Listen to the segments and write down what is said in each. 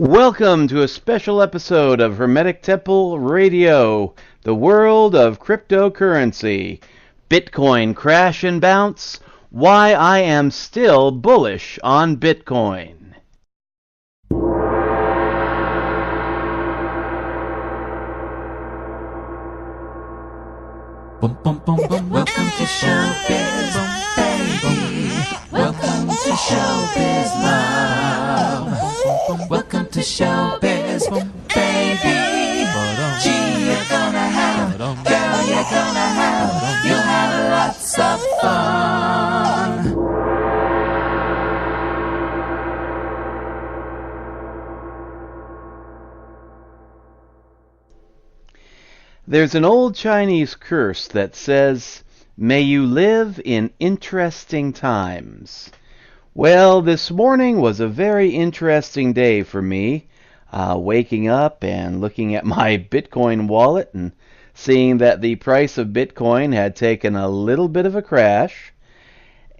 Welcome to a special episode of Hermetic Temple Radio, the world of cryptocurrency. Bitcoin crash and bounce, why I am still bullish on Bitcoin. Bum, bum, bum, bum. Welcome to Showbiz, baby. Welcome to Showbiz Love. Welcome to Showbiz, baby. Gee, you're gonna have, girl, you're gonna have, you'll have lots of fun. There's an old Chinese curse that says, "May you live in interesting times." Well, this morning was a very interesting day for me, waking up and looking at my Bitcoin wallet and seeing that the price of Bitcoin had taken a little bit of a crash.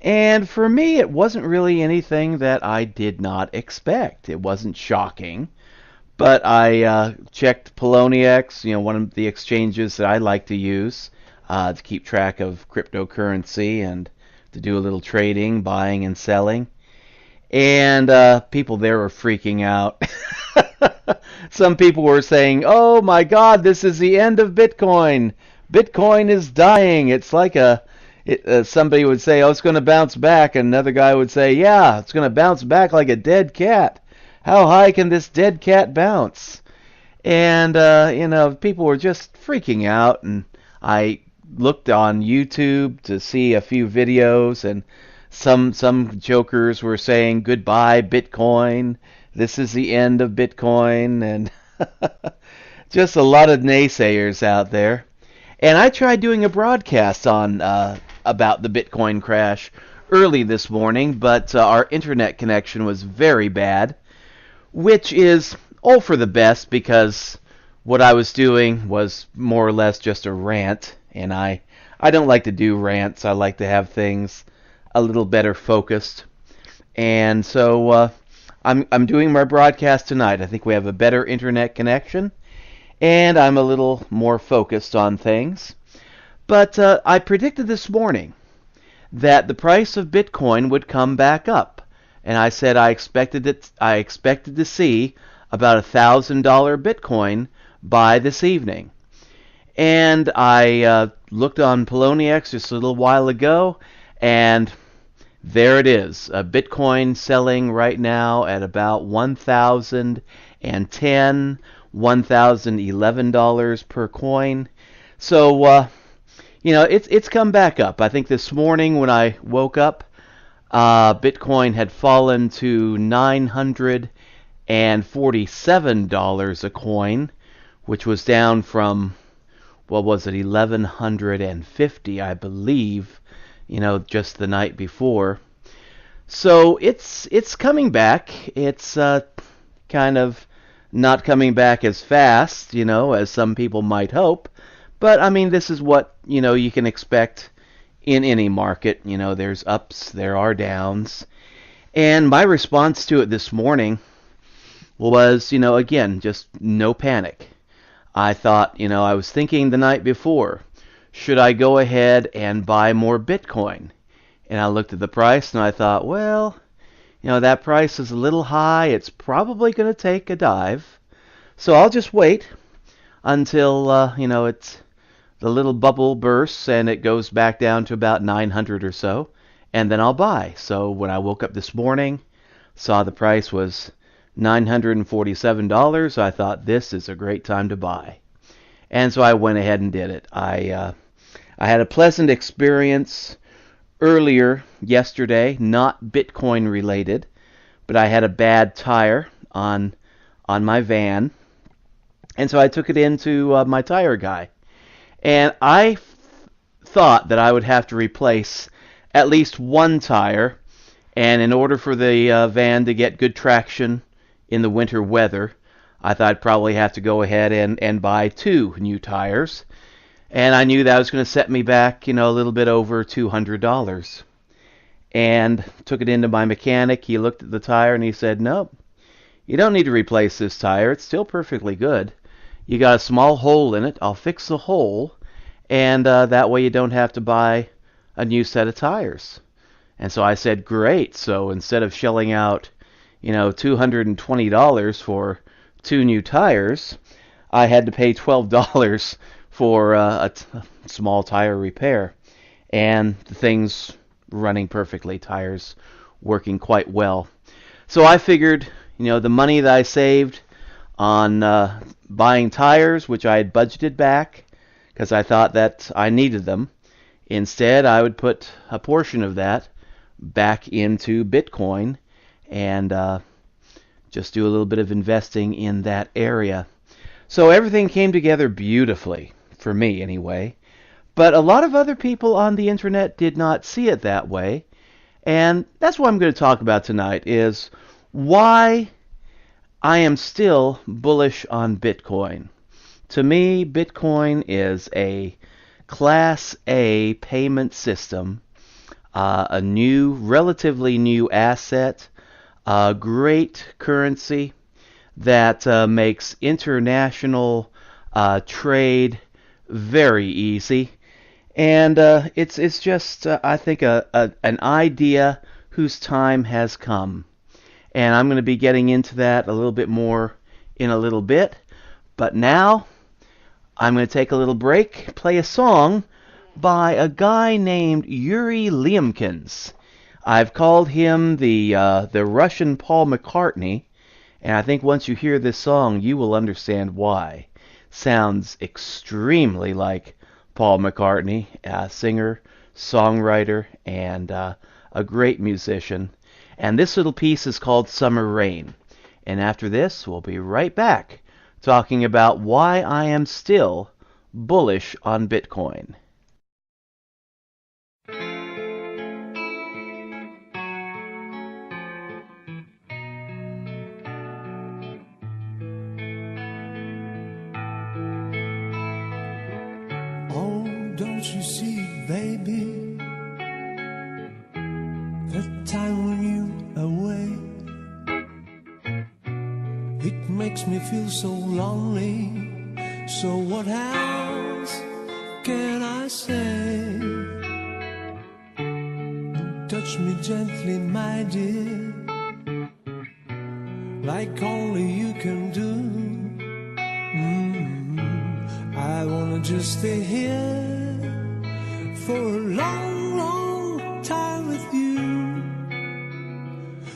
And for me, it wasn't really anything that I did not expect. It wasn't shocking. But I checked Poloniex, one of the exchanges that I like to use to keep track of cryptocurrency and to do a little trading, buying and selling. And people there were freaking out. Some people were saying, "Oh my God, this is the end of Bitcoin. Bitcoin is dying." It's like somebody would say, "Oh, it's going to bounce back." And another guy would say, "Yeah, it's going to bounce back like a dead cat. How high can this dead cat bounce?" And, people were just freaking out. And I looked on YouTube to see a few videos, and some jokers were saying, "Goodbye, Bitcoin. This is the end of Bitcoin." And just a lot of naysayers out there. And I tried doing a broadcast on about the Bitcoin crash early this morning, but our internet connection was very bad, which is all for the best because what I was doing was more or less just a rant, and I don't like to do rants. I like to have things a little better focused. And so I'm doing my broadcast tonight. I think we have a better internet connection, and I'm a little more focused on things. But I predicted this morning that the price of Bitcoin would come back up. And I said I expected to see about $1,000 Bitcoin by this evening. And I looked on Poloniex just a little while ago, and there it is. Bitcoin selling right now at about $1,010, $1,011 per coin. So it's come back up. I think this morning when I woke up, Bitcoin had fallen to $947 a coin, which was down from, what was it, $1,150, I believe, just the night before. So it's coming back. It's kind of not coming back as fast, as some people might hope. But, I mean, this is what, you can expect in any market. There's ups, there are downs. And my response to it this morning was, again, just no panic. I thought, I was thinking the night before, should I go ahead and buy more Bitcoin? And I looked at the price and I thought, well, that price is a little high. It's probably going to take a dive. So I'll just wait until, it's the little bubble bursts and it goes back down to about 900 or so, and then I'll buy. So when I woke up this morning, saw the price was $947, I thought this is a great time to buy. And so I went ahead and did it. I had a pleasant experience earlier yesterday, not Bitcoin related, but I had a bad tire on my van, and so I took it into my tire guy. And I thought that I would have to replace at least one tire, and in order for the van to get good traction in the winter weather, I thought I'd probably have to go ahead and buy 2 new tires. And I knew that was going to set me back, a little bit over $200. And took it into my mechanic. He looked at the tire and he said, "Nope, You don't need to replace this tire. It's still perfectly good. You got a small hole in it. I'll fix the hole, and that way you don't have to buy a new set of tires. And so I said, great. So instead of shelling out, $220 for 2 new tires, I had to pay $12 for a small tire repair. And the thing's running perfectly. Tires working quite well. So I figured, the money that I saved on buying tires, which I had budgeted back because I thought that I needed them, instead I would put a portion of that back into Bitcoin and just do a little bit of investing in that area. So everything came together beautifully, for me anyway. But a lot of other people on the internet did not see it that way. And that's what I'm going to talk about tonight, is why I am still bullish on Bitcoin. To me, Bitcoin is a Class A payment system, a relatively new asset, a great currency that makes international trade very easy. And it's just, I think, an idea whose time has come. And I'm going to be getting into that a little bit more in a little bit. But now, I'm going to take a little break, play a song by a guy named Yuri Liamkins. I've called him the Russian Paul McCartney, and I think once you hear this song, you will understand why. Sounds extremely like Paul McCartney, a singer, songwriter, and a great musician. And this little piece is called Summer Rain. And after this, we'll be right back talking about why I am still bullish on Bitcoin. Oh, don't you see, baby, the time when you're away, it makes me feel so lonely. So what else can I say? Touch me gently, my dear, like only you can do. I wanna just stay here for a long, long time with you.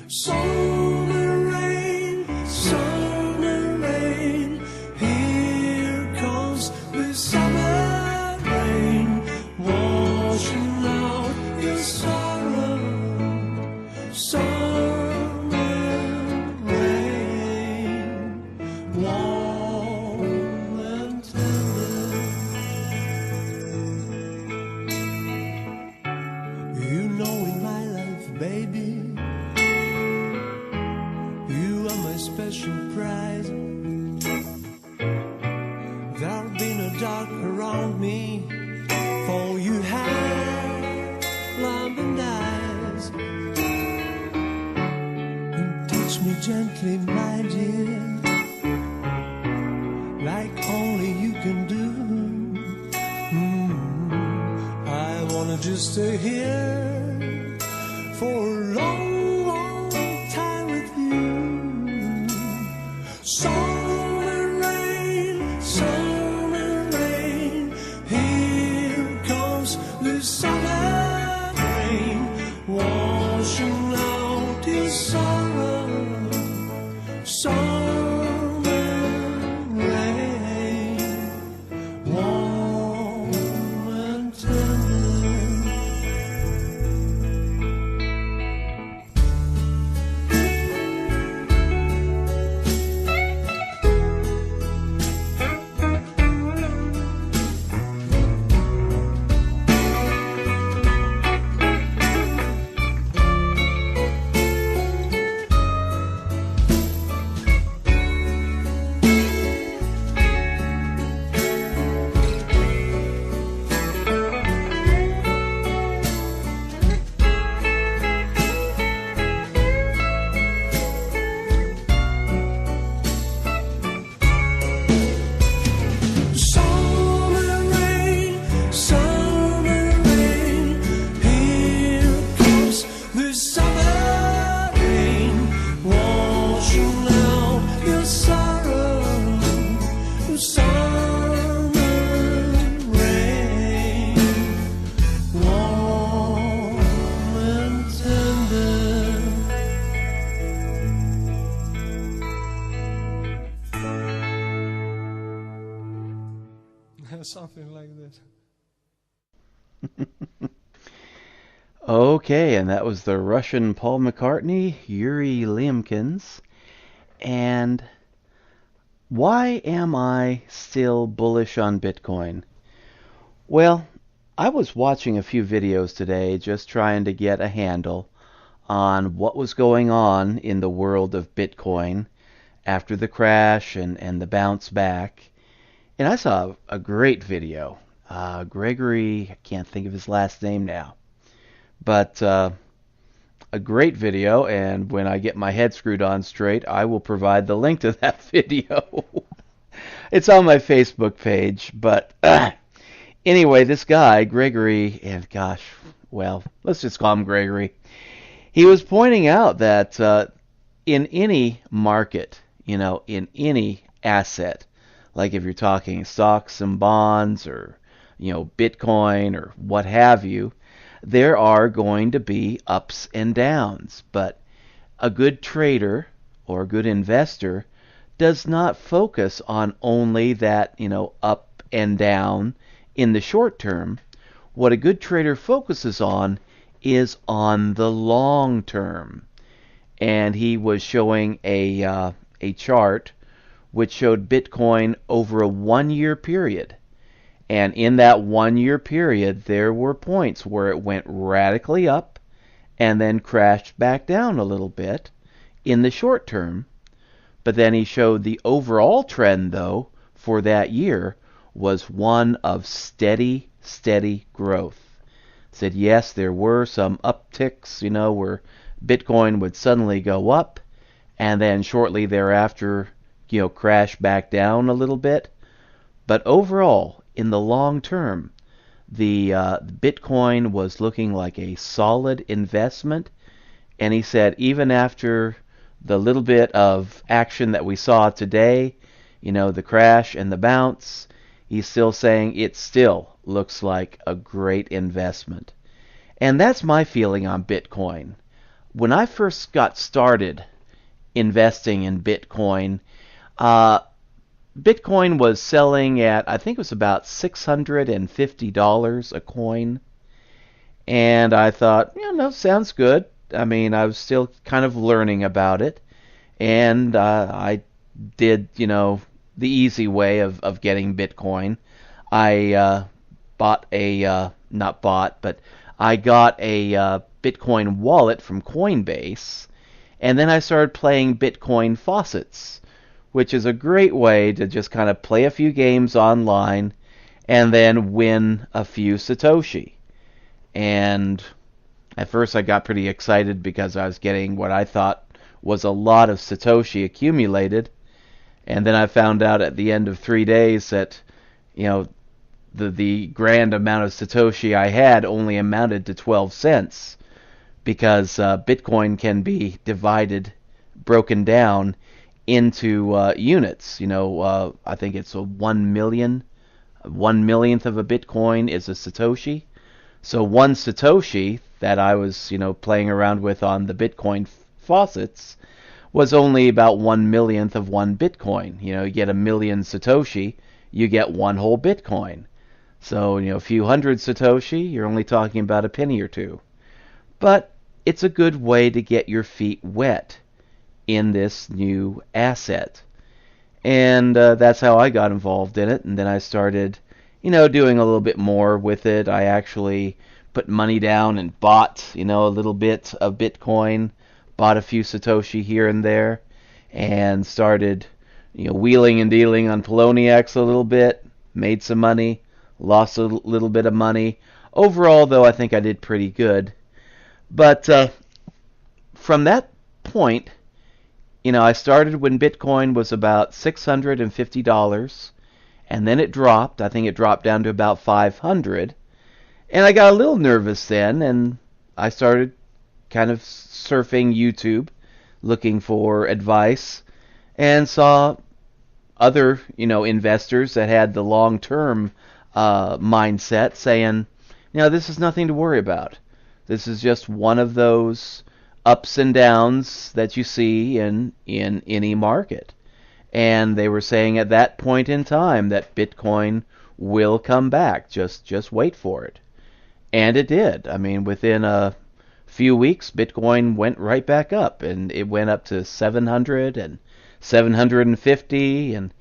Summer rain, here comes the summer rain, washing out your sorrow. Summer rain, warm and tender. You know in my life, baby, you are my special prize. There'll be no dark around me, for you have lamp eyes. And touch me gently, my dear, like only you can do. I wanna just stay here for a long, long time with you. Summer rain, here comes the summer rain, washing out your sorrow. Summer rain, warm and tender. something like this. Okay, and that was the Russian Paul McCartney, Yuri Liamkins. And why am I still bullish on Bitcoin? Well, I was watching a few videos today just trying to get a handle on what was going on in the world of Bitcoin after the crash and the bounce back. And I saw a great video. Gregory, I can't think of his last name now, but a great video, and when I get my head screwed on straight, I will provide the link to that video. It's on my Facebook page, but anyway, this guy, Gregory, and gosh, well, let's just call him Gregory. He was pointing out that in any market, in any asset, like if you're talking stocks and bonds or, Bitcoin or what have you, there are going to be ups and downs. But a good trader or a good investor does not focus on only that, up and down in the short term. What a good trader focuses on is on the long term. And he was showing a chart which showed Bitcoin over a 1-year period. And in that 1-year period, there were points where it went radically up and then crashed back down a little bit in the short term. But then he showed the overall trend, though, for that year was one of steady growth. Said, yes, there were some upticks, where Bitcoin would suddenly go up and then shortly thereafter, crash back down a little bit. But overall, in the long term, the Bitcoin was looking like a solid investment. And he said, even after the little bit of action that we saw today, the crash and the bounce, he's still saying it still looks like a great investment. And that's my feeling on Bitcoin. When I first got started investing in Bitcoin, Bitcoin was selling at, I think it was about $650 a coin. And I thought, no, sounds good. I mean, I was still kind of learning about it. And I did, the easy way of getting Bitcoin. I I got a Bitcoin wallet from Coinbase. And then I started playing Bitcoin faucets, which is a great way to just kind of play a few games online and then win a few Satoshi. And at first I got pretty excited because I was getting what I thought was a lot of Satoshi accumulated. And then I found out at the end of 3 days that, the grand amount of Satoshi I had only amounted to 12 cents because Bitcoin can be broken down into units. I think it's a 1 millionth of a Bitcoin is a Satoshi. So one Satoshi that I was, playing around with on the Bitcoin faucets was only about 1 millionth of one Bitcoin. You get a million Satoshi, you get one whole Bitcoin. So, a few hundred Satoshi, you're only talking about a penny or two. But it's a good way to get your feet wet in this new asset. And that's how I got involved in it. And then I started, doing a little bit more with it. I actually put money down and bought, a little bit of Bitcoin, bought a few Satoshi here and there, and started, wheeling and dealing on Poloniex a little bit, made some money, lost a little bit of money. Overall, though, I think I did pretty good. But from that point, I started when Bitcoin was about $650, and then it dropped. I think it dropped down to about $500. And I got a little nervous then, and I started kind of surfing YouTube, looking for advice, and saw other, investors that had the long-term mindset saying, this is nothing to worry about. This is just one of those ups and downs that you see in any market. And they were saying at that point in time that Bitcoin will come back. Just wait for it. And it did. I mean, within a few weeks, Bitcoin went right back up, and it went up to 700 and 750, and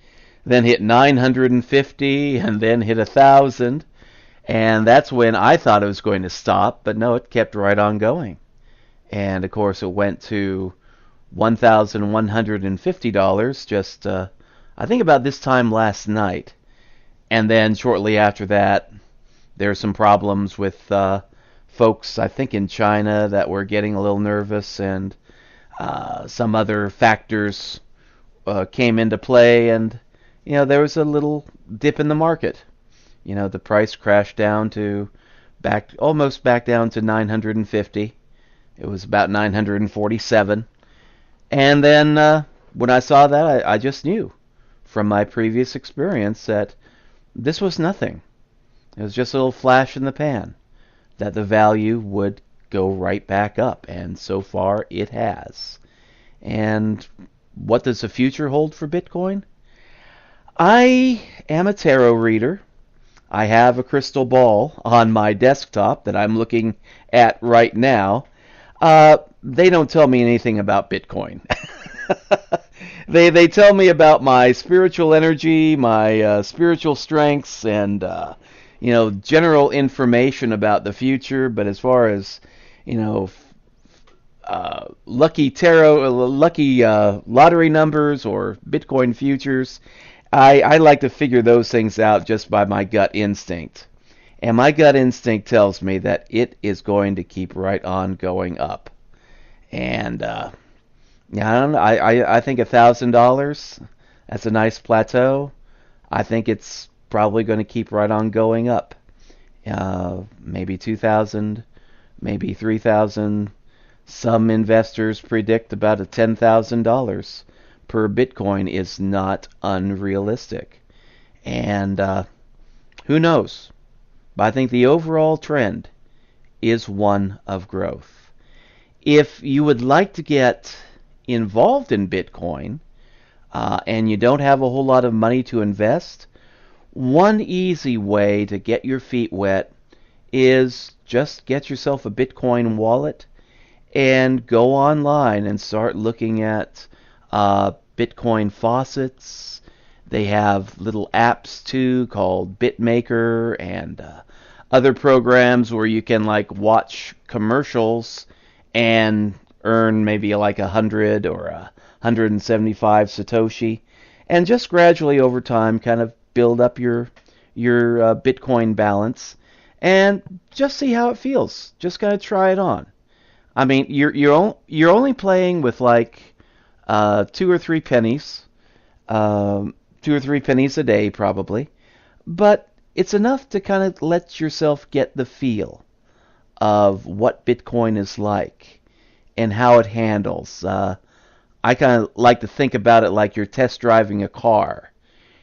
then hit 950, and then hit 1,000. And that's when I thought it was going to stop, but no, it kept right on going. And of course, it went to $1,150 just, I think, about this time last night. And then shortly after that, there's some problems with folks, I think, in China that were getting a little nervous, and some other factors came into play, and there was a little dip in the market. The price crashed down to almost back down to 950. It was about 947. And then when I saw that, I just knew from my previous experience that this was nothing. It was just a little flash in the pan, that the value would go right back up, and so far it has. And what does the future hold for Bitcoin? I am a tarot reader. I have a crystal ball on my desktop that I'm looking at right now. They don't tell me anything about Bitcoin. They tell me about my spiritual energy, my spiritual strengths, and general information about the future. But as far as lucky tarot, lucky lottery numbers, or Bitcoin futures, I like to figure those things out just by my gut instinct. And my gut instinct tells me that it is going to keep right on going up. And I don't know, I think $1,000, that's a nice plateau. I think it's probably going to keep right on going up. Maybe 2,000, maybe 3,000. Some investors predict about $10,000 per Bitcoin is not unrealistic. And who knows? But I think the overall trend is one of growth. If you would like to get involved in Bitcoin and you don't have a whole lot of money to invest, one easy way to get your feet wet is just get yourself a Bitcoin wallet and go online and start looking at Bitcoin faucets. They have little apps too called BitMaker, and other programs where you can watch commercials and earn maybe 100 or 175 Satoshi, and just gradually over time kind of build up your Bitcoin balance and just see how it feels. Just gotta try it on. I mean, you're only playing with 2 or 3 pennies, 2 or 3 pennies a day probably, but it's enough to kind of let yourself get the feel of what Bitcoin is like and how it handles. I kind of like to think about it like you're test driving a car.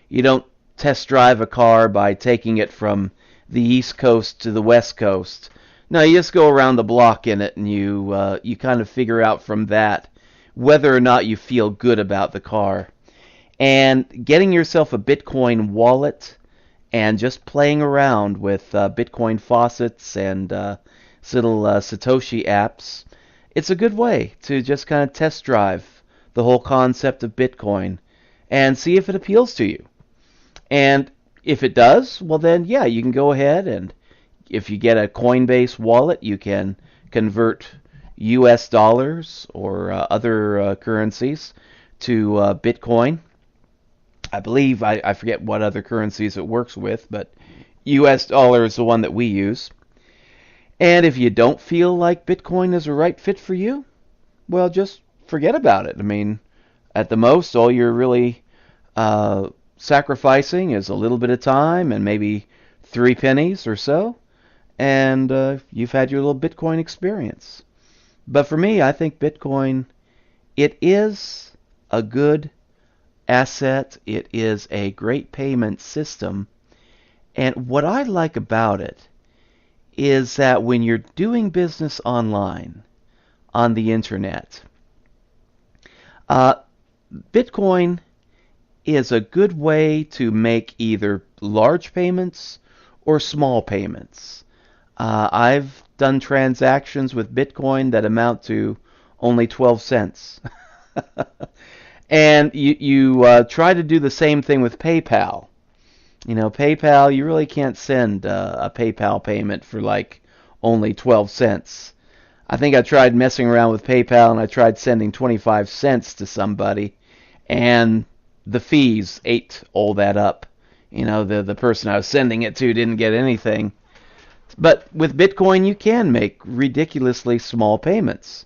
You don't test drive a car by taking it from the East Coast to the West Coast. No, you just go around the block in it, and you kind of figure out from that whether or not you feel good about the car. And getting yourself a Bitcoin wallet and just playing around with Bitcoin faucets and little Satoshi apps, it's a good way to just kind of test drive the whole concept of Bitcoin and see if it appeals to you. And if it does, well then, yeah, you can go ahead, and if you get a Coinbase wallet, you can convert US dollars or other currencies to Bitcoin. I believe, I forget what other currencies it works with, but US dollar is the one that we use. And if you don't feel like Bitcoin is a right fit for you, well, just forget about it. I mean, at the most, all you're really sacrificing is a little bit of time and maybe 3 pennies or so, and you've had your little Bitcoin experience. But for me, I think Bitcoin, it is a good asset. It is a great payment system. And what I like about it is that when you're doing business online, on the internet, Bitcoin is a good way to make either large payments or small payments. I've done transactions with Bitcoin that amount to only 12 cents. And you try to do the same thing with PayPal. PayPal, you really can't send a PayPal payment for like only 12 cents. I think I tried messing around with PayPal and I tried sending 25 cents to somebody, and the fees ate all that up. The person I was sending it to didn't get anything. But with Bitcoin, you can make ridiculously small payments.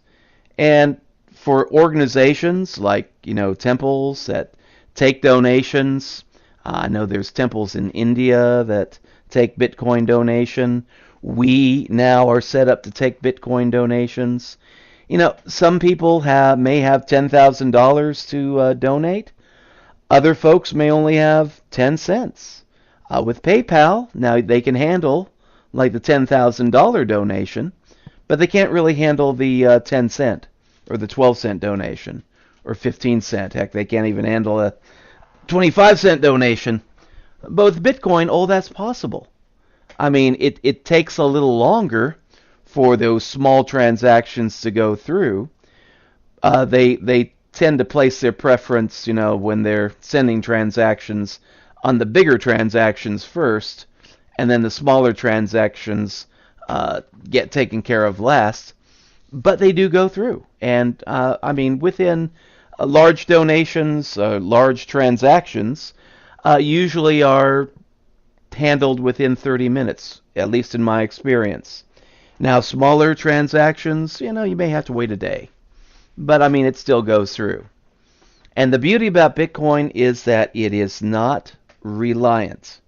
And for organizations like, temples that take donations, I know there's temples in India that take Bitcoin donation. We now are set up to take Bitcoin donations. Some people may have $10,000 to donate. Other folks may only have 10 cents. With PayPal, now they can handle like the $10,000 donation, but they can't really handle the 10 cent or the 12 cent donation or 15 cent. Heck, they can't even handle a 25 cent donation. But with Bitcoin, all that's possible. I mean, it takes a little longer for those small transactions to go through. They tend to place their preference, when they're sending transactions on the bigger transactions first, and then the smaller transactions get taken care of last. But they do go through. And, within large donations, large transactions, usually are handled within 30 minutes, at least in my experience. Now, smaller transactions, you may have to wait a day. But, it still goes through. And the beauty about Bitcoin is that it is not reliant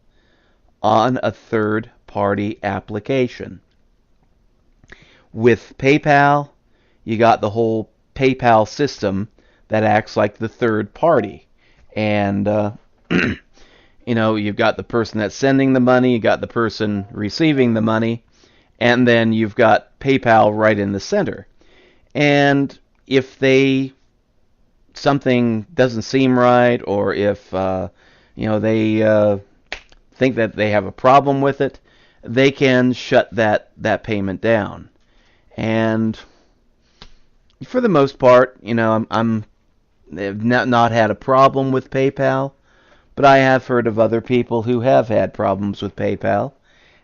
on a third-party application. With PayPal, you got the whole PayPal system that acts like the third party. And, you've got the person that's sending the money, you got the person receiving the money, and then you've got PayPal right in the center. And if something doesn't seem right, or if, they think that they have a problem with it, they can shut that payment down. And for the most part, I've not had a problem with PayPal, but I have heard of other people who have had problems with PayPal,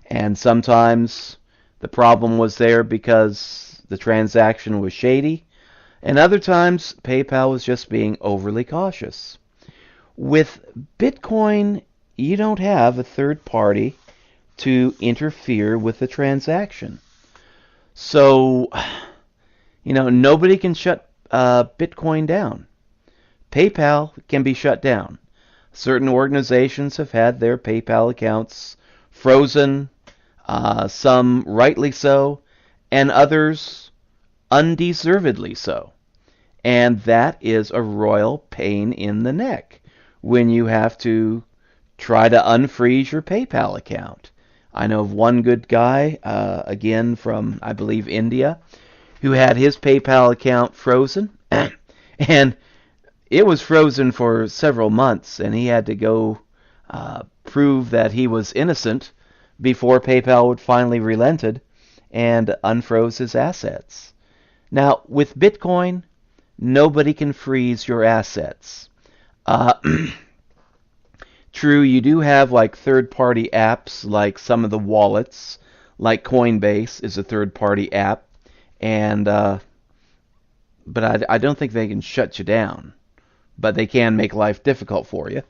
and sometimes the problem was there because the transaction was shady, and other times PayPal was just being overly cautious. With Bitcoin, you don't have a third party to interfere with the transaction. So, nobody can shut Bitcoin down. PayPal can be shut down. Certain organizations have had their PayPal accounts frozen, some rightly so, and others undeservedly so. And that is a royal pain in the neck when you have to try to unfreeze your PayPal account. I know of one good guy, again from, I believe, India, who had his PayPal account frozen, and it was frozen for several months, and he had to go prove that he was innocent before PayPal would finally relented and unfroze his assets. Now, with Bitcoin, nobody can freeze your assets. True, you do have like third-party apps, like some of the wallets, like Coinbase is a third-party app, and but I don't think they can shut you down. But they can make life difficult for you.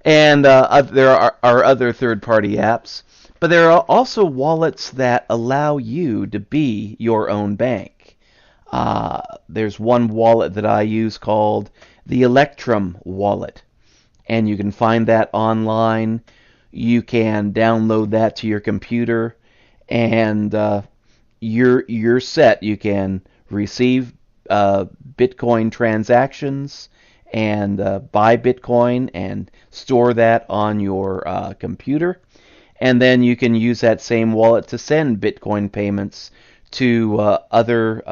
And there are other third-party apps, but there are also wallets that allow you to be your own bank. There's one wallet that I use called the Electrum wallet, and you can find that online. You can download that to your computer, and you're set. You can receive Bitcoin transactions and buy Bitcoin and store that on your computer. And then you can use that same wallet to send Bitcoin payments to other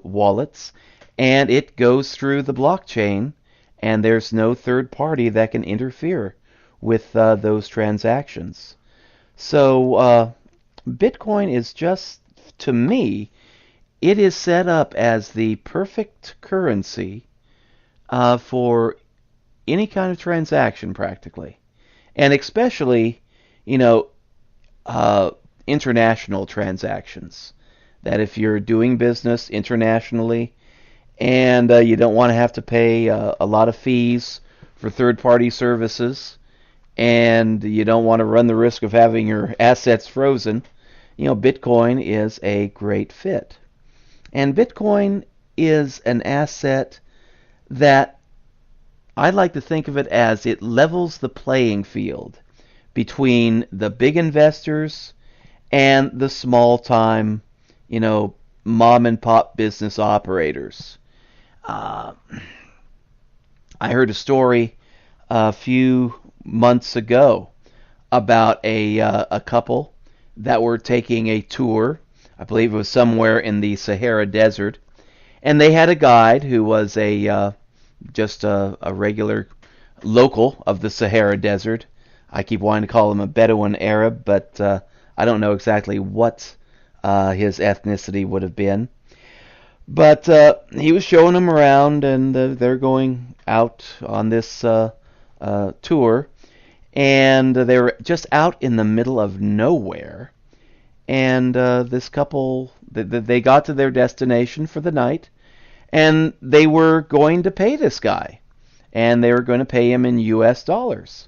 wallets. And it goes through the blockchain and there's no third party that can interfere with those transactions. So Bitcoin is just, to me, it is set up as the perfect currency for any kind of transaction practically. And especially, you know, international transactions. That if you're doing business internationally and you don't want to have to pay a lot of fees for third-party services, and you don't want to run the risk of having your assets frozen, Bitcoin is a great fit. And Bitcoin is an asset that I like to think of it as it levels the playing field between the big investors and the small-time, mom and pop business operators. I heard a story a few months ago about a couple that were taking a tour. I believe it was somewhere in the Sahara Desert, and they had a guide who was just a regular local of the Sahara Desert. I keep wanting to call him a Bedouin Arab, but I don't know exactly what his ethnicity would have been. But he was showing them around, and they're going out on this tour, and they were just out in the middle of nowhere. And this couple, they got to their destination for the night, and they were going to pay this guy, and they were going to pay him in U.S. dollars.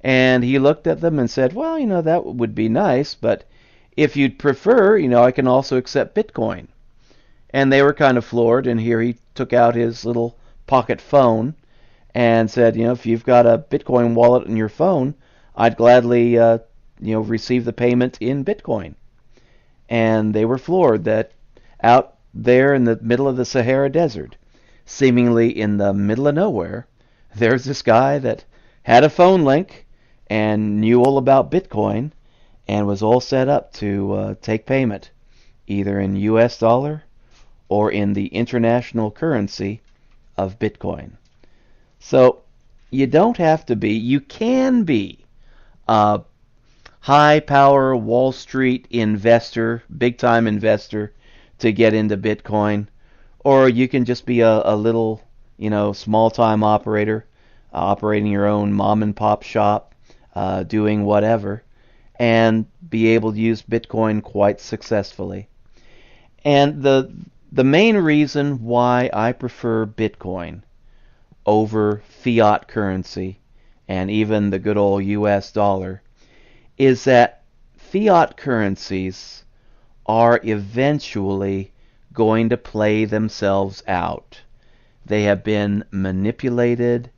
And he looked at them and said, well, that would be nice, but if you'd prefer, I can also accept Bitcoin. And they were kind of floored, and here he took out his little pocket phone and said, if you've got a Bitcoin wallet in your phone, I'd gladly, receive the payment in Bitcoin. And they were floored that out there in the middle of the Sahara Desert, seemingly in the middle of nowhere, there's this guy that had a phone link and knew all about Bitcoin and was all set up to take payment either in US dollar or in the international currency of Bitcoin. So you don't have to be, you can be a high power Wall Street investor, big time investor to get into Bitcoin, or you can just be a little, small time operator, operating your own mom and pop shop, doing whatever, and be able to use Bitcoin quite successfully. And the main reason why I prefer Bitcoin over fiat currency and even the good old US dollar is that fiat currencies are eventually going to play themselves out. They have been manipulated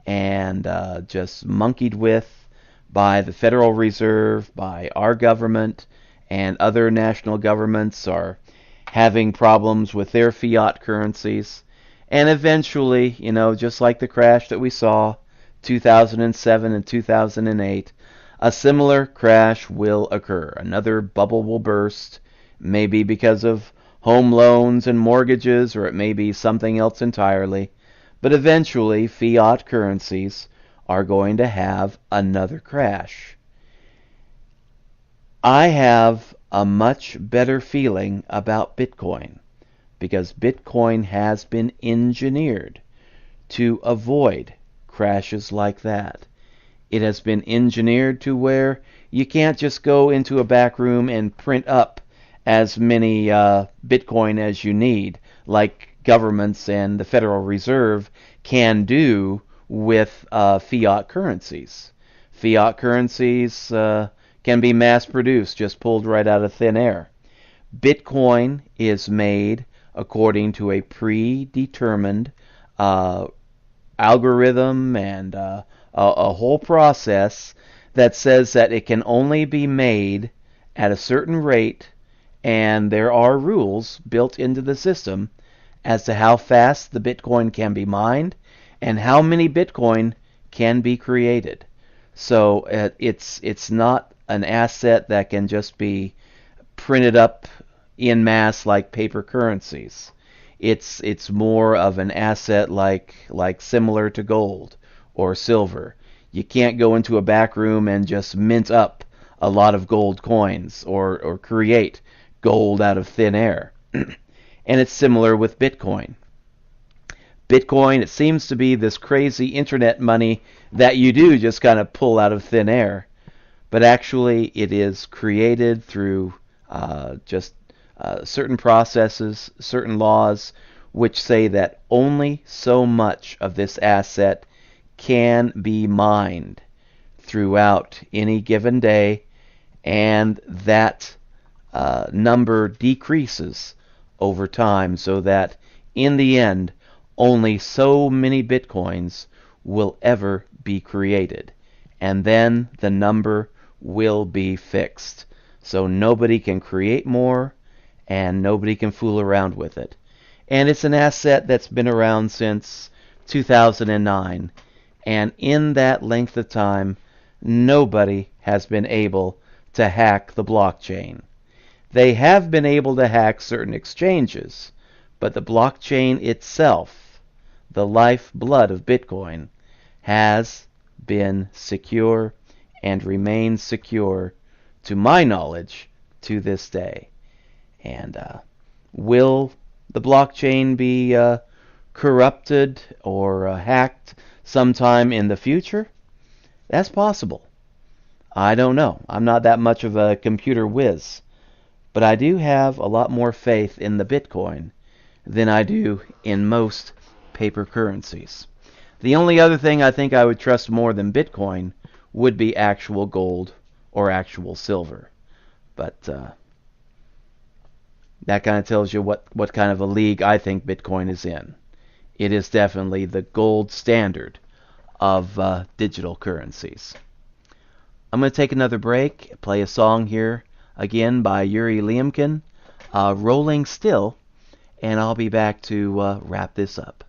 and just monkeyed with by the Federal Reserve, by our government, and other national governments are having problems with their fiat currencies. And eventually, just like the crash that we saw 2007 and 2008, a similar crash will occur. Another bubble will burst, maybe because of home loans and mortgages, or it may be something else entirely. But eventually, fiat currencies are going to have another crash. I have a much better feeling about Bitcoin because Bitcoin has been engineered to avoid crashes like that. It has been engineered to where you can't just go into a back room and print up as many Bitcoin as you need, like governments and the Federal Reserve can do with fiat currencies. Fiat currencies can be mass-produced, just pulled right out of thin air. Bitcoin is made according to a predetermined algorithm and a whole process that says that it can only be made at a certain rate, and there are rules built into the system as to how fast the Bitcoin can be mined and how many Bitcoin can be created. So it's not an asset that can just be printed up in mass like paper currencies. It's more of an asset like similar to gold or silver. You can't go into a back room and just mint up a lot of gold coins or create gold out of thin air. And it's similar with Bitcoin. Bitcoin, it seems to be this crazy internet money that you do just kind of pull out of thin air. But actually, it is created through just certain processes, certain laws, which say that only so much of this asset can be mined throughout any given day, and that number decreases over time, so that in the end, only so many bitcoins will ever be created, and then the number will be fixed. So nobody can create more, and nobody can fool around with it. And it's an asset that's been around since 2009, and in that length of time, nobody has been able to hack the blockchain. They have been able to hack certain exchanges, but the blockchain itself, the lifeblood of Bitcoin, has been secure and remains secure, to my knowledge, to this day. And will the blockchain be corrupted or hacked sometime in the future? That's possible. I don't know. I'm not that much of a computer whiz. But I do have a lot more faith in the Bitcoin than I do in most paper currencies. The only other thing I think I would trust more than Bitcoin would be actual gold or actual silver. But that kind of tells you what kind of a league I think Bitcoin is in. It is definitely the gold standard of digital currencies. I'm going to take another break, play a song here again by Yuri Liamkin, Rolling Still, and I'll be back to wrap this up.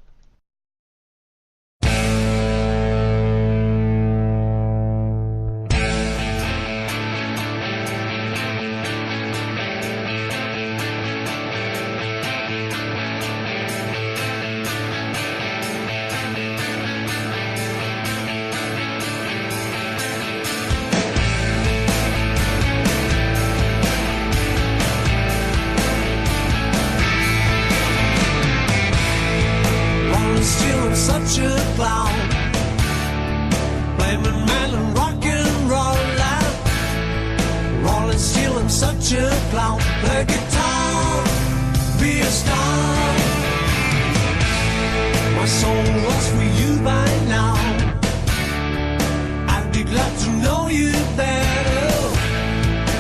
Such a clown, blaming man and rock and roll out. Rolling, stealing, such a clown. Play guitar, be a star. My soul lost for you by now. I'd be glad to know you better.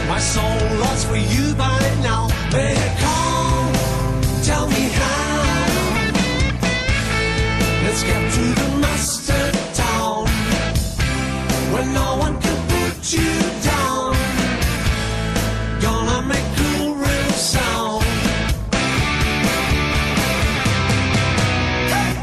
My soul lost for you by now. Baby, come, tell me how. Let's get to the master town, where no one can put you down. Gonna make cool real sound. Hey!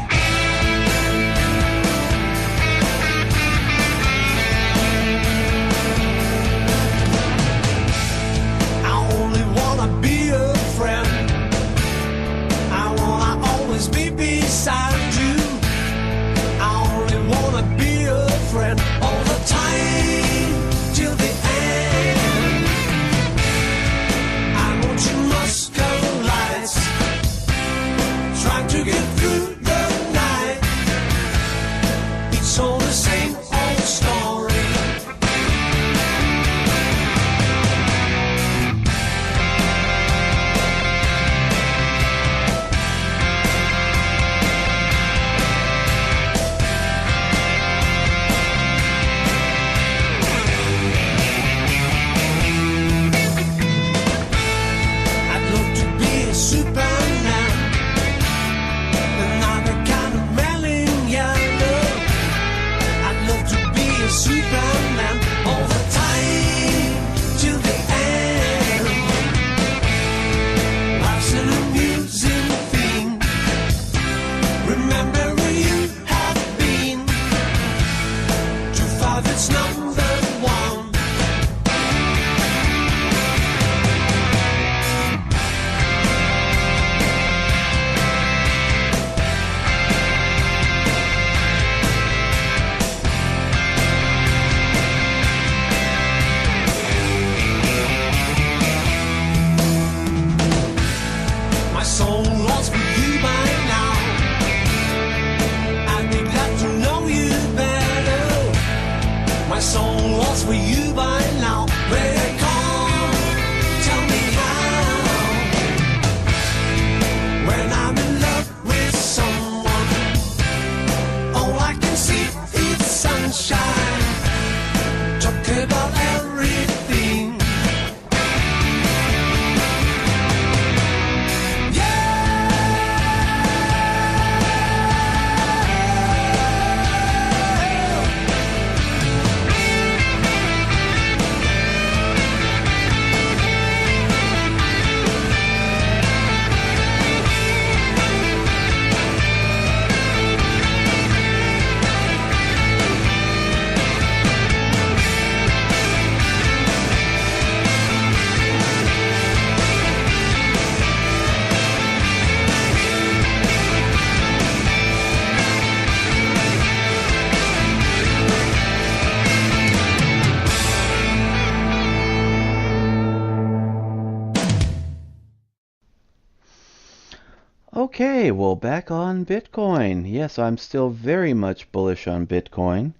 Okay, well, back on Bitcoin. Yes, I'm still very much bullish on Bitcoin.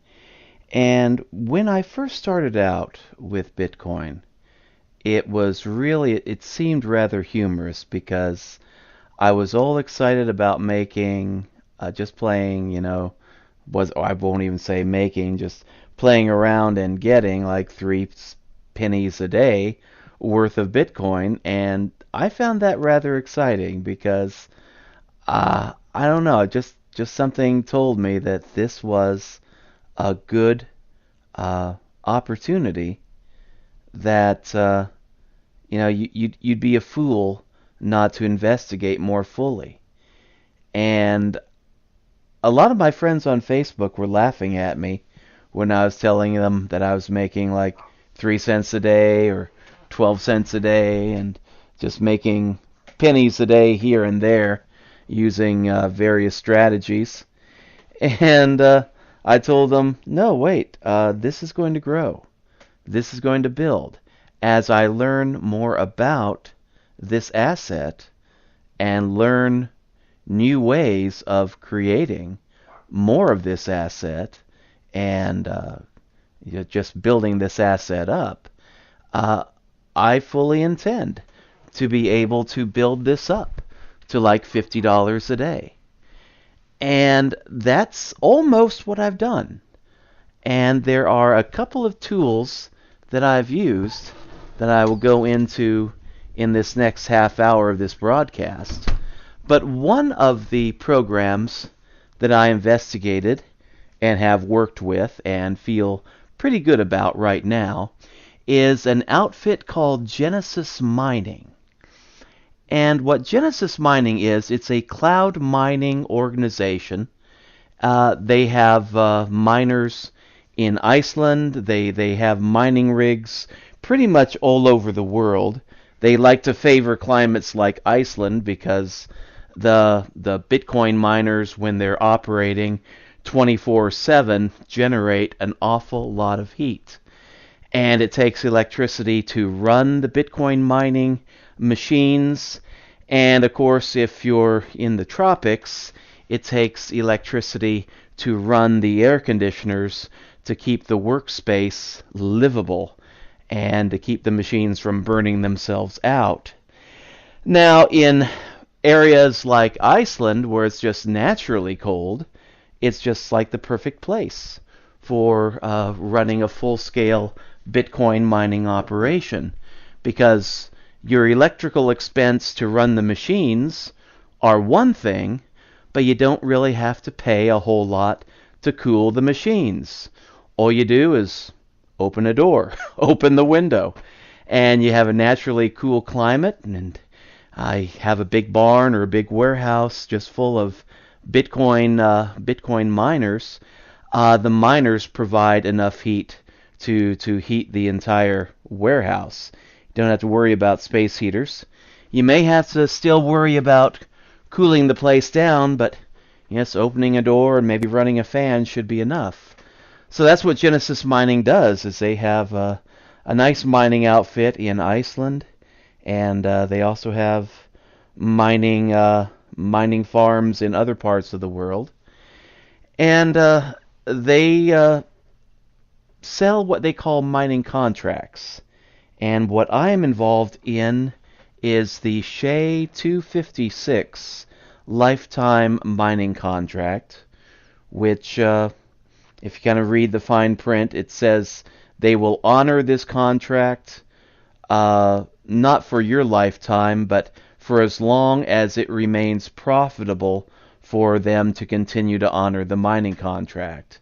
And when I first started out with Bitcoin, it seemed rather humorous because I was all excited about making, just playing, I won't even say making, just playing around and getting like 3 pennies a day worth of Bitcoin. And I found that rather exciting because I don't know. Just something told me that this was a good opportunity that you'd be a fool not to investigate more fully. And a lot of my friends on Facebook were laughing at me when I was telling them that I was making like 3 cents a day or 12 cents a day and just making pennies a day here and there using various strategies. And I told them, no, wait, this is going to grow. This is going to build. As I learn more about this asset and learn new ways of creating more of this asset and just building this asset up, I fully intend to be able to build this up to like $50 a day. And that's almost what I've done. And there are a couple of tools that I've used that I will go into in this next half hour of this broadcast. But one of the programs that I investigated and have worked with and feel pretty good about right now is an outfit called Genesis Mining. And what Genesis Mining is, it's a cloud mining organization. They have miners in Iceland. They have mining rigs pretty much all over the world. They like to favor climates like Iceland because the Bitcoin miners, when they're operating 24/7, generate an awful lot of heat. And it takes electricity to run the Bitcoin mining machines. And of course, if you're in the tropics, it takes electricity to run the air conditioners to keep the workspace livable and to keep the machines from burning themselves out. Now, in areas like Iceland, where it's just naturally cold, it's just like the perfect place for running a full-scale Bitcoin mining operation, because your electrical expense to run the machines are one thing, but you don't really have to pay a whole lot to cool the machines. All you do is open a door, open the window, and you have a naturally cool climate. And I have a big barn or a big warehouse just full of Bitcoin miners. The miners provide enough heat to heat the entire warehouse. You don't have to worry about space heaters. You may have to still worry about cooling the place down, but yes, opening a door and maybe running a fan should be enough. So that's what Genesis Mining does, is they have a nice mining outfit in Iceland, and they also have mining farms in other parts of the world. And they sell what they call mining contracts. And what I am involved in is the Shea 256 lifetime mining contract, which, if you kind of read the fine print, it says they will honor this contract not for your lifetime, but for as long as it remains profitable for them to continue to honor the mining contract.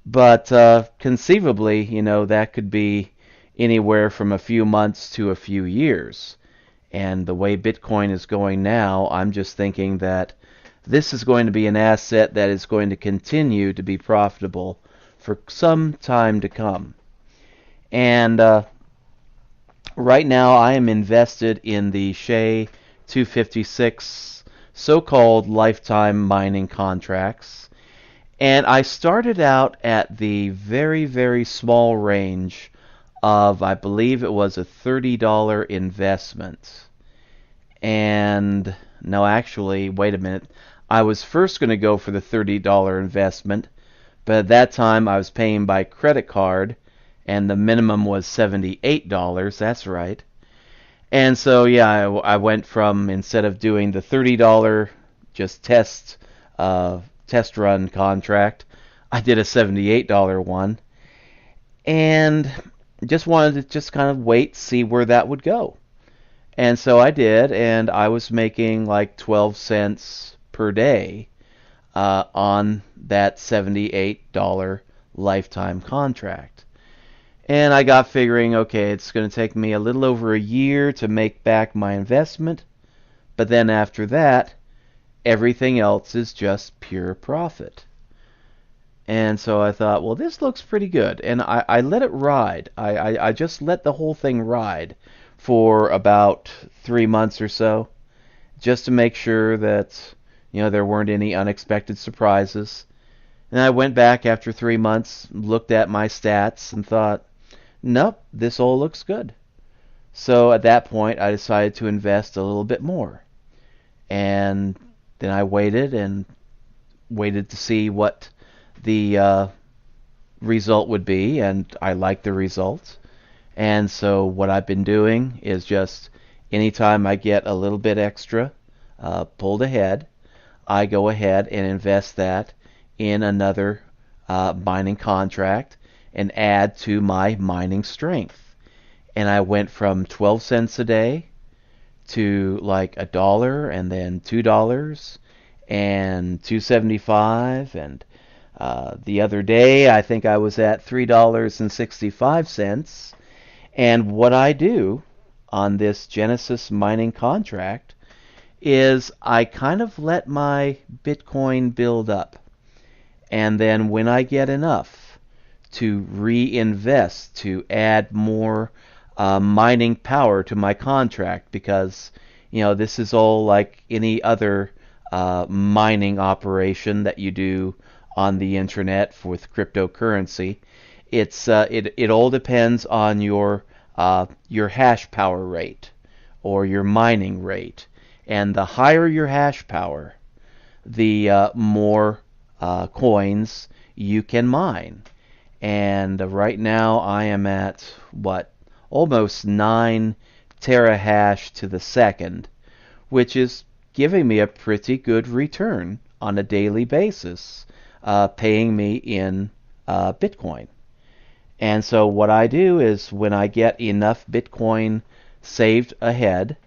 But conceivably, that could be anywhere from a few months to a few years. And the way Bitcoin is going now, I'm just thinking that this is going to be an asset that is going to continue to be profitable for some time to come. And right now I am invested in the Shea 256 so-called lifetime mining contracts. And I started out at the very, very small range of, I believe it was a $30 investment. And no, actually, wait a minute. I was first going to go for the $30 investment, but at that time I was paying by credit card, and the minimum was $78. That's right. And so, yeah, I went from, instead of doing the $30 just test run contract, I did a $78 one, and just wanted to just kind of wait, see where that would go. And so I did, and I was making like 12 cents per day on that $78 lifetime contract. And I got figuring, okay, it's going to take me a little over a year to make back my investment, but then after that, everything else is just pure profit. And so I thought, well, this looks pretty good. And I let it ride. I just let the whole thing ride for about 3 months or so, just to make sure that, there weren't any unexpected surprises. And I went back after 3 months, looked at my stats, and thought, nope, this all looks good. So at that point, I decided to invest a little bit more. And then I waited to see what the result would be, and I liked the results. And so what I've been doing is just anytime I get a little bit extra pulled ahead, I go ahead and invest that in another mining contract and add to my mining strength. And I went from 12 cents a day to like $1, and then $2 and $2.75, and the other day I think I was at $3.65. And what I do on this Genesis mining contract is I kind of let my Bitcoin build up, and then when I get enough to reinvest, to add more mining power to my contract, because this is all like any other mining operation that you do on the internet with cryptocurrency. It all depends on your hash power rate or your mining rate, and the higher your hash power, the more coins you can mine. And right now I am at almost 9 terahash to the second, which is giving me a pretty good return on a daily basis, paying me in Bitcoin. And so what I do is, when I get enough Bitcoin saved ahead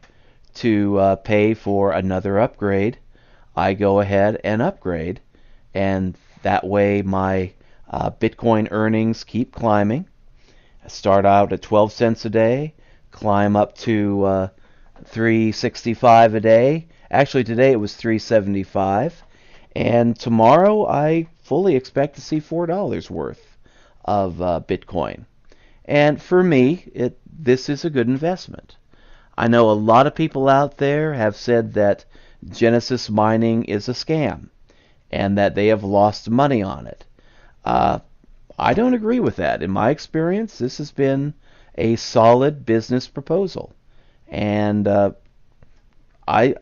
to pay for another upgrade, I go ahead and upgrade, and that way my Bitcoin earnings keep climbing. I start out at 12 cents a day, climb up to $3.65 a day. Actually, today it was $3.75, and tomorrow I fully expect to see $4 worth of Bitcoin. And for me, this is a good investment. I know a lot of people out there have said that Genesis mining is a scam and that they have lost money on it. I don't agree with that. In my experience, this has been a solid business proposal, and I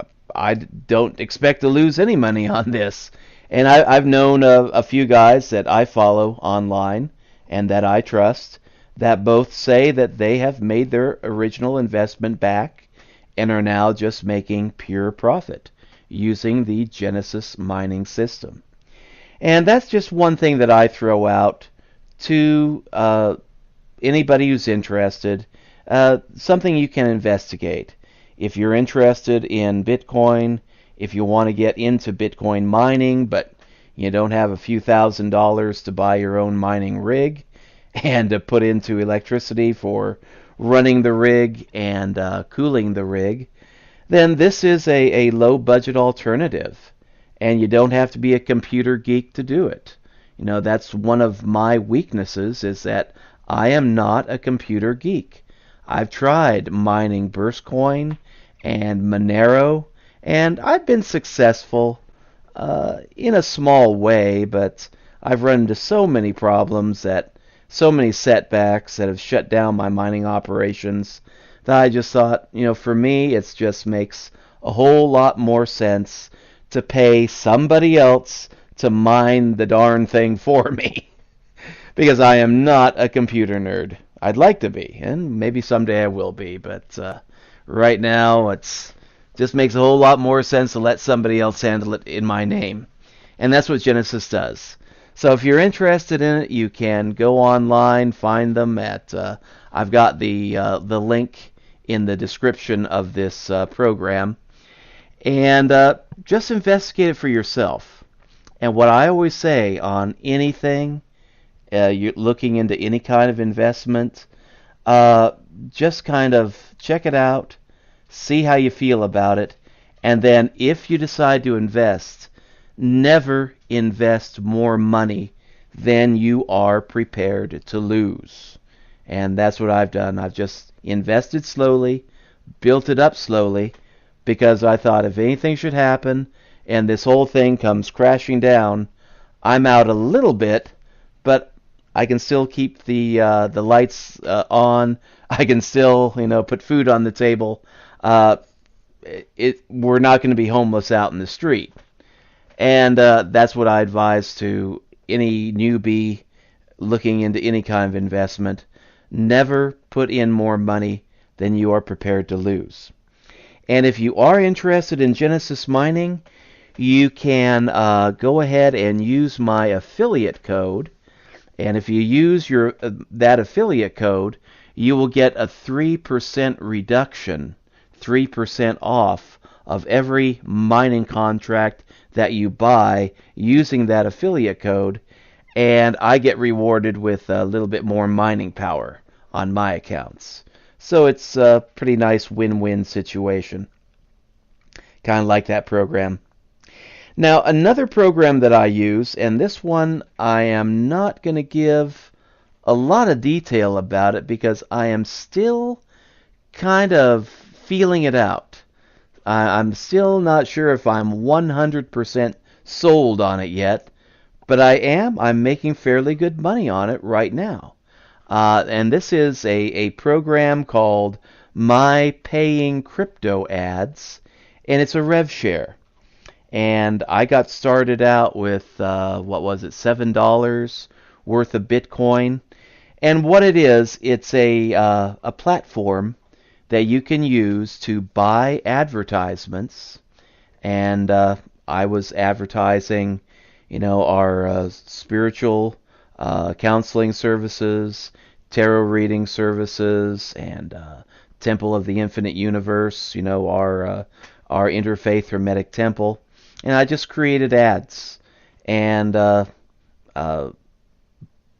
don't expect to lose any money on this. And I've known a few guys that I follow online and that I trust that both say that they have made their original investment back and are now just making pure profit using the Genesis mining system. And that's just one thing that I throw out to anybody who's interested, something you can investigate. If you're interested in Bitcoin, if you want to get into Bitcoin mining, but you don't have a few $1,000s to buy your own mining rig and to put into electricity for running the rig and cooling the rig, then this is a low-budget alternative, and you don't have to be a computer geek to do it. That's one of my weaknesses, is that I am not a computer geek. I've tried mining Burstcoin and Monero, and I've been successful in a small way, but I've run into so many problems, so many setbacks that have shut down my mining operations, that I just thought, for me, it just makes a whole lot more sense to pay somebody else to mine the darn thing for me. Because I am not a computer nerd. I'd like to be, and maybe someday I will be, but right now it's just makes a whole lot more sense to let somebody else handle it in my name. And that's what Genesis does. So if you're interested in it, you can go online, find them at, I've got the link in the description of this program, and just investigate it for yourself. And what I always say on anything, you're looking into any kind of investment, just kind of check it out, see how you feel about it, and then if you decide to invest, never invest more money than you are prepared to lose. And that's what I've done. I've just invested slowly, built it up slowly, because I thought if anything should happen and this whole thing comes crashing down, I'm out a little bit, but I can still keep the lights on. I can still, put food on the table. We're not going to be homeless out in the street. And that's what I advise to any newbie looking into any kind of investment. Never put in more money than you are prepared to lose. And if you are interested in Genesis mining, you can go ahead and use my affiliate code. And if you use that affiliate code, you will get a 3% reduction, 3% off of every mining contract that you buy using that affiliate code, and I get rewarded with a little bit more mining power on my accounts. So it's a pretty nice win-win situation. Kind of like that program. Now, another program that I use, and this one I am not going to give a lot of detail about it because I am still kind of feeling it out. I'm still not sure if I'm 100% sold on it yet, but I'm making fairly good money on it right now. And this is a program called My Paying Crypto Ads, and it's a rev share. And I got started out with, $7 worth of Bitcoin. And what it is, it's a platform that you can use to buy advertisements. And I was advertising, our spiritual counseling services, tarot reading services, and Temple of the Infinite Universe, our interfaith hermetic temple. And I just created ads and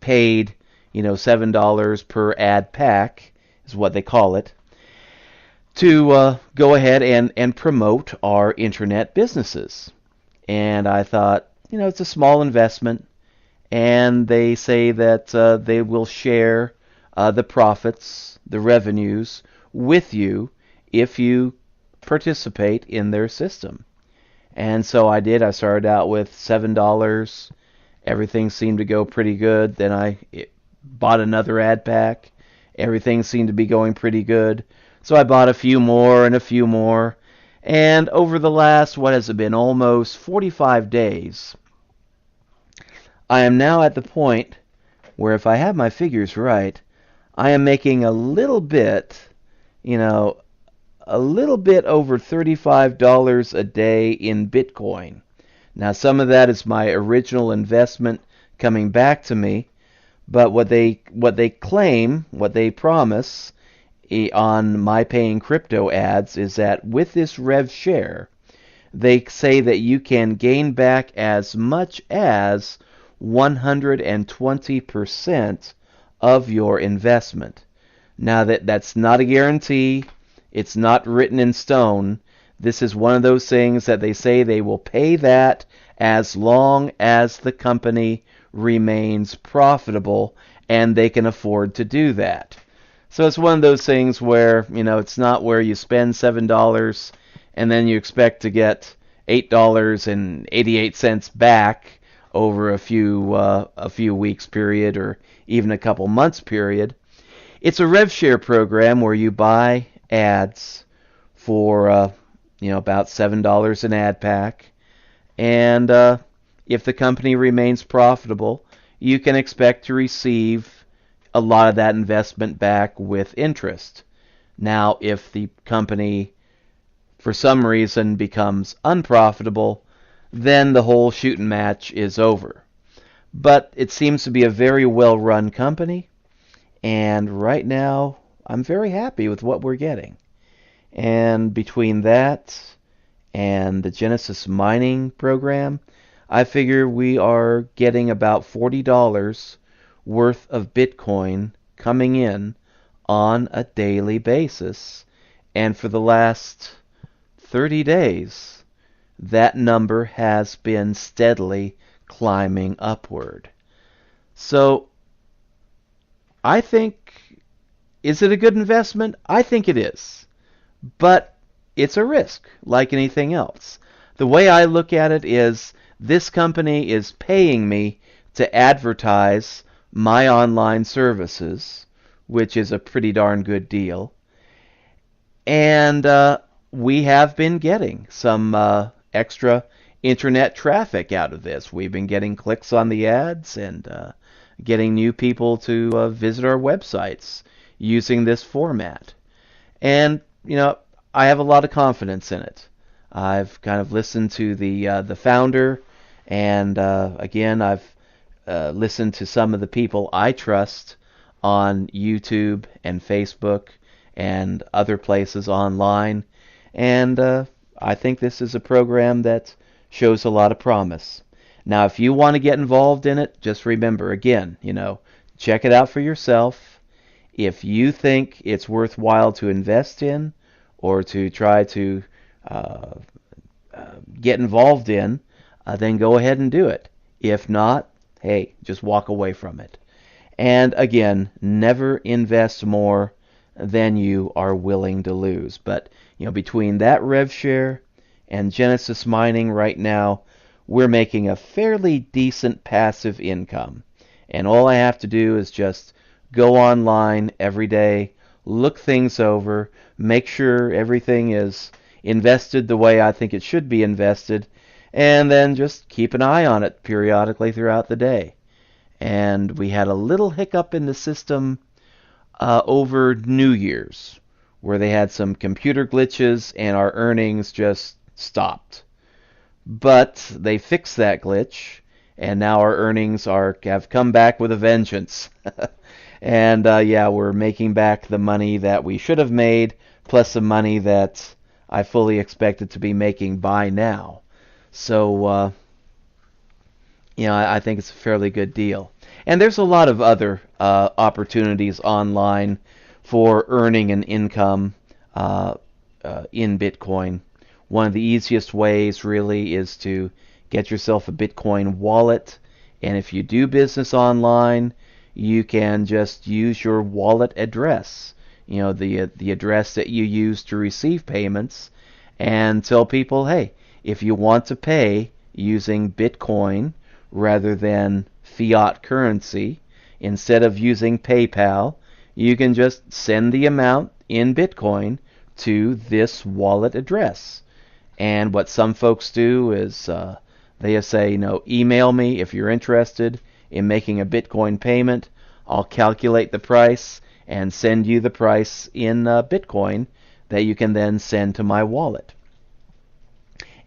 paid, $7 per ad pack is what they call it, to go ahead and promote our internet businesses. And I thought, it's a small investment, and they say that they will share the profits, the revenues, with you if you participate in their system. And so I did. I started out with $7. Everything seemed to go pretty good. Then I bought another ad pack. Everything seemed to be going pretty good. So I bought a few more and a few more. And over the last, almost 45 days, I am now at the point where if I have my figures right, I am making a little bit over $35 a day in Bitcoin. Now, some of that is my original investment coming back to me, but what they claim, what they promise on My Paying Crypto Ads is that with this rev share, they say that you can gain back as much as 120% of your investment. Now, that's not a guarantee. It's not written in stone. This is one of those things that they say they will pay that as long as the company remains profitable and they can afford to do that. So it's one of those things where, it's not where you spend $7 and then you expect to get $8.88 back over a few weeks period or even a couple months period. It's a rev share program where you buy ads for about $7 an ad pack. And if the company remains profitable, you can expect to receive a lot of that investment back with interest. Now, if the company, for some reason, becomes unprofitable, then the whole shooting match is over. But it seems to be a very well-run company, and right now, I'm very happy with what we're getting. And between that and the Genesis mining program, I figure we are getting about $40 worth of Bitcoin coming in on a daily basis. And for the last 30 days, that number has been steadily climbing upward. So, I think, is it a good investment? I think it is. But it's a risk, like anything else. The way I look at it is, this company is paying me to advertise my online services, which is a pretty darn good deal. And we have been getting some extra internet traffic out of this. We've been getting clicks on the ads and getting new people to visit our websites using this format. And, I have a lot of confidence in it. I've kind of listened to the founder, and again, I've listened to some of the people I trust on YouTube and Facebook and other places online, and I think this is a program that shows a lot of promise. Now, if you want to get involved in it, just remember, again, check it out for yourself. If you think it's worthwhile to invest in or to try to get involved in, then go ahead and do it. If not, hey, just walk away from it. And again, never invest more than you are willing to lose. But, between that rev share and Genesis mining right now, we're making a fairly decent passive income. And all I have to do is just go online every day, look things over, make sure everything is invested the way I think it should be invested, and then just keep an eye on it periodically throughout the day. And we had a little hiccup in the system over New Year's, where they had some computer glitches and our earnings just stopped. But they fixed that glitch, and now our earnings have come back with a vengeance. And we're making back the money that we should have made, plus the money that I fully expected to be making by now. So, I think it's a fairly good deal. And there's a lot of other opportunities online for earning an income in Bitcoin. One of the easiest ways, really, is to get yourself a Bitcoin wallet. And if you do business online, you can just use your wallet address, the address that you use to receive payments, and tell people, hey, if you want to pay using Bitcoin rather than fiat currency, instead of using PayPal, you can just send the amount in Bitcoin to this wallet address. And what some folks do is they say, email me if you're interested in making a Bitcoin payment. I'll calculate the price and send you the price in Bitcoin that you can then send to my wallet.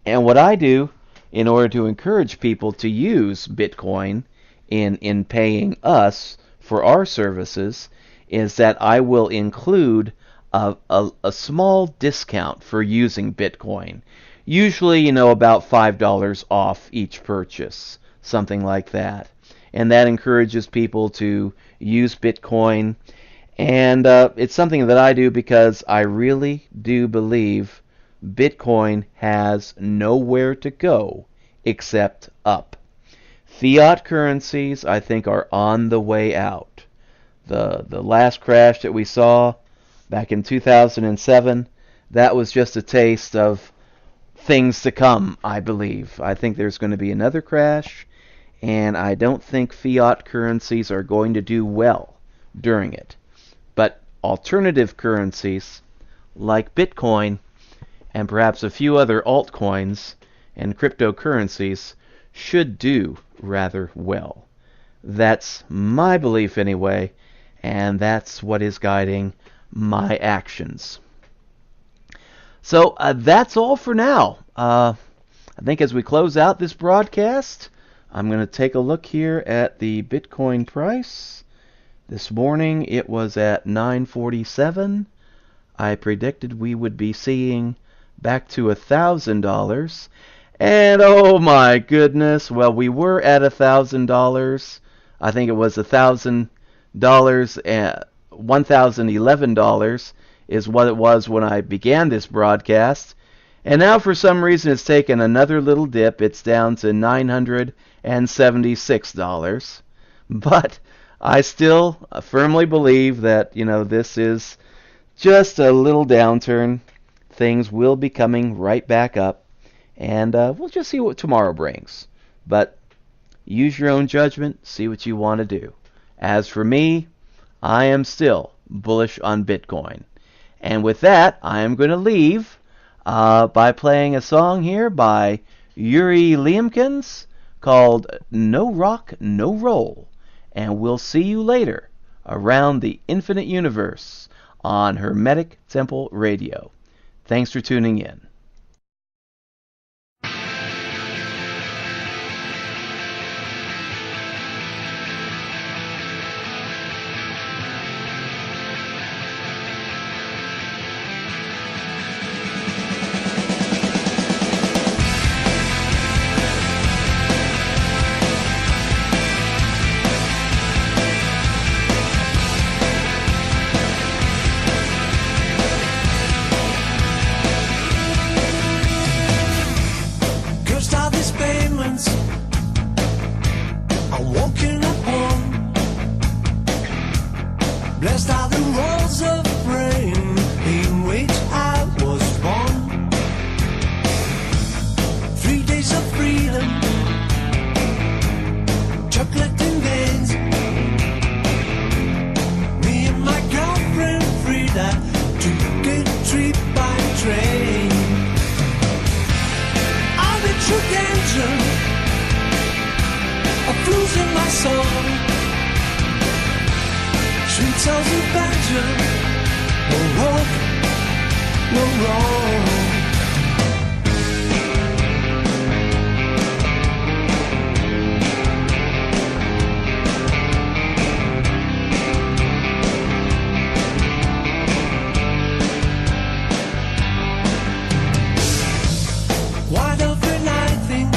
And what I do in order to encourage people to use Bitcoin in paying us for our services is that I will include a small discount for using Bitcoin. Usually, about $5 off each purchase, something like that. And that encourages people to use Bitcoin. And it's something that I do because I really do believe Bitcoin has nowhere to go except up. Fiat currencies, I think, are on the way out. The last crash that we saw back in 2007, that was just a taste of things to come, I believe. I think there's going to be another crash, and I don't think fiat currencies are going to do well during it. But alternative currencies, like Bitcoin, and perhaps a few other altcoins and cryptocurrencies should do rather well. That's my belief anyway, and that's what is guiding my actions. So that's all for now. I think as we close out this broadcast, I'm going to take a look here at the Bitcoin price. This morning it was at $947. I predicted we would be seeing back to $1,000. And oh my goodness, well, we were at $1,000. I think it was $1,000, $1,011 is what it was when I began this broadcast. And now for some reason it's taken another little dip. It's down to $976. But I still firmly believe that, this is just a little downturn. Things will be coming right back up. And we'll just see what tomorrow brings. But use your own judgment. See what you want to do. As for me, I am still bullish on Bitcoin. And with that, I am going to leave by playing a song here by Yuri Liamkins called No Rock, No Roll. And we'll see you later around the infinite universe on Hermetic Temple Radio. Thanks for tuning in. Blessed are the roads of rain in which I was born. 3 days of freedom, chocolate in veins. Me and my girlfriend Frida took a trip by train. I'm a true danger, a blues in my soul. Sweet sounds of banjo, no rock, no roll. Wide open, I think,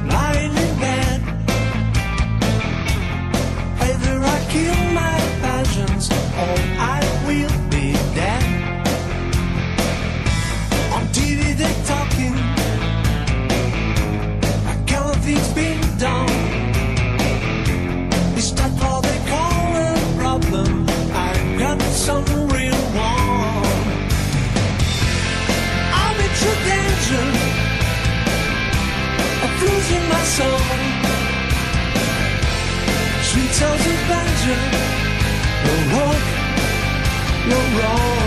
lying in bed. Either I kill my passions or I will be dead. On TV they're talking, I can't things being done. Is that what they call a problem? I've got some real one. I'm in true danger of losing my soul. Sweet sounds of banjo, no rock, no roll.